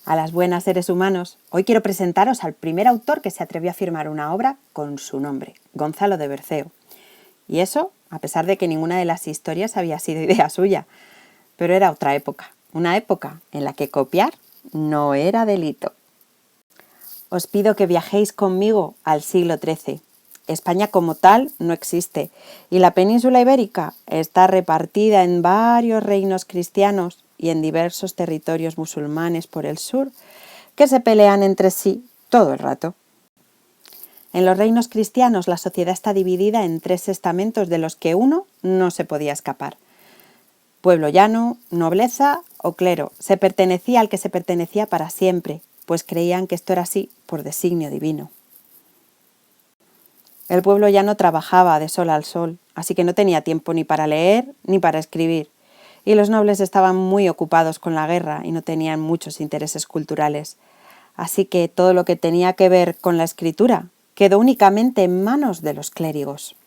A las buenas, seres humanos. Hoy quiero presentaros al primer autor que se atrevió a firmar una obra con su nombre, Gonzalo de Berceo. Y eso, a pesar de que ninguna de las historias había sido idea suya. Pero era otra época, una época en la que copiar no era delito. Os pido que viajéis conmigo al siglo XIII. España como tal no existe y la península ibérica está repartida en varios reinos cristianos y en diversos territorios musulmanes por el sur que se pelean entre sí todo el rato. En los reinos cristianos la sociedad está dividida en 3 estamentos de los que uno no se podía escapar. Pueblo llano, nobleza o clero. Se pertenecía al que se pertenecía para siempre, pues creían que esto era así por designio divino. El pueblo llano trabajaba de sol al sol, así que no tenía tiempo ni para leer ni para escribir, y los nobles estaban muy ocupados con la guerra y no tenían muchos intereses culturales. Así que todo lo que tenía que ver con la escritura quedó únicamente en manos de los clérigos.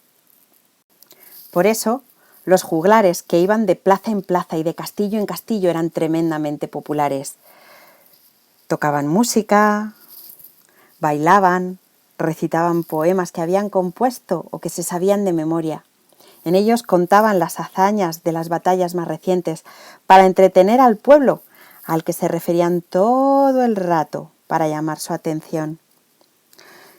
Por eso, los juglares que iban de plaza en plaza y de castillo en castillo eran tremendamente populares. Tocaban música, bailaban, recitaban poemas que habían compuesto o que se sabían de memoria. En ellos contaban las hazañas de las batallas más recientes para entretener al pueblo, al que se referían todo el rato para llamar su atención.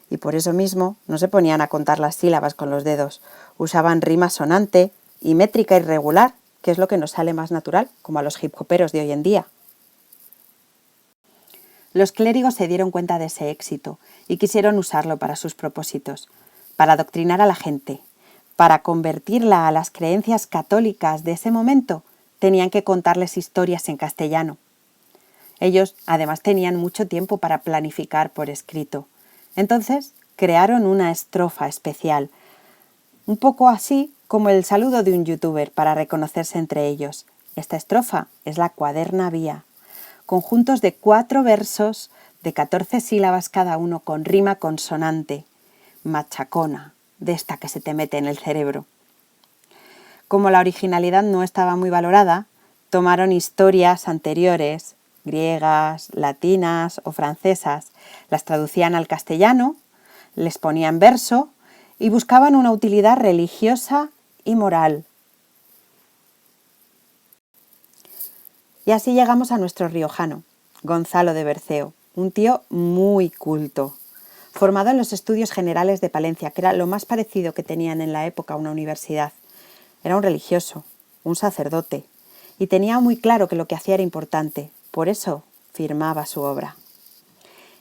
Y por eso mismo no se ponían a contar las sílabas con los dedos, usaban rima sonante y métrica irregular, que es lo que nos sale más natural, como a los hip hoperos de hoy en día. Los clérigos se dieron cuenta de ese éxito y quisieron usarlo para sus propósitos, para adoctrinar a la gente, para convertirla a las creencias católicas de ese momento. Tenían que contarles historias en castellano. Ellos, además, tenían mucho tiempo para planificar por escrito. Entonces, crearon una estrofa especial, un poco así como el saludo de un youtuber para reconocerse entre ellos. Esta estrofa es la cuaderna vía. Conjuntos de 4 versos de 14 sílabas cada uno con rima consonante, machacona, de esta que se te mete en el cerebro. Como la originalidad no estaba muy valorada, tomaron historias anteriores, griegas, latinas o francesas, las traducían al castellano, les ponían verso y buscaban una utilidad religiosa y moral. Y así llegamos a nuestro riojano, Gonzalo de Berceo, un tío muy culto, formado en los Estudios Generales de Palencia, que era lo más parecido que tenían en la época a una universidad. Era un religioso, un sacerdote, y tenía muy claro que lo que hacía era importante, por eso firmaba su obra.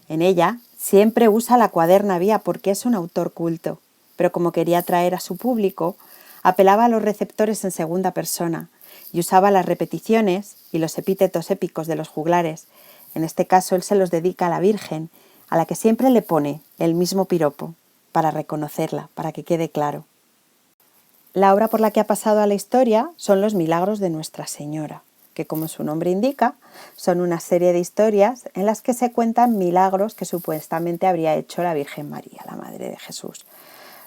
En ella siempre usa la cuaderna vía porque es un autor culto, pero como quería atraer a su público, apelaba a los receptores en segunda persona y usaba las repeticiones y los epítetos épicos de los juglares. En este caso él se los dedica a la Virgen, a la que siempre le pone el mismo piropo, para reconocerla, para que quede claro. La obra por la que ha pasado a la historia son los Milagros de Nuestra Señora, que como su nombre indica, son una serie de historias en las que se cuentan milagros que supuestamente habría hecho la Virgen María, la Madre de Jesús.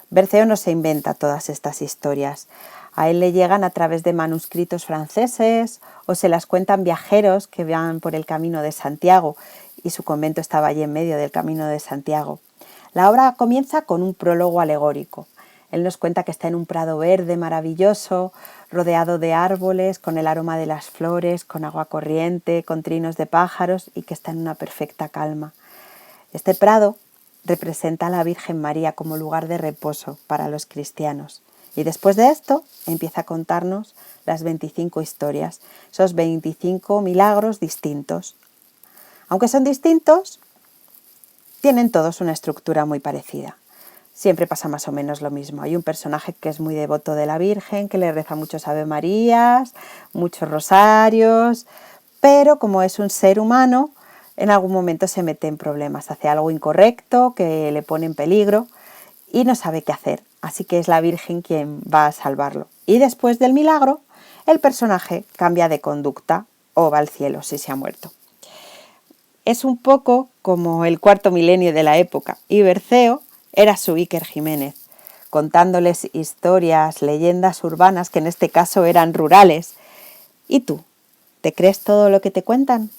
Berceo no se inventa todas estas historias. A él le llegan a través de manuscritos franceses o se las cuentan viajeros que van por el Camino de Santiago y su convento estaba allí en medio del Camino de Santiago. La obra comienza con un prólogo alegórico. Él nos cuenta que está en un prado verde maravilloso, rodeado de árboles, con el aroma de las flores, con agua corriente, con trinos de pájaros y que está en una perfecta calma. Este prado representa a la Virgen María como lugar de reposo para los cristianos. Y después de esto empieza a contarnos las 25 historias, esos 25 milagros distintos. Aunque son distintos, tienen todos una estructura muy parecida. Siempre pasa más o menos lo mismo. Hay un personaje que es muy devoto de la Virgen, que le reza muchos Ave Marías, muchos rosarios, pero como es un ser humano, en algún momento se mete en problemas, hace algo incorrecto que le pone en peligro y no sabe qué hacer. Así que es la Virgen quien va a salvarlo. Y después del milagro, el personaje cambia de conducta o va al cielo si se ha muerto. Es un poco como el cuarto milenio de la época y Berceo era su Iker Jiménez, contándoles historias, leyendas urbanas que en este caso eran rurales. ¿Y tú? ¿Te crees todo lo que te cuentan?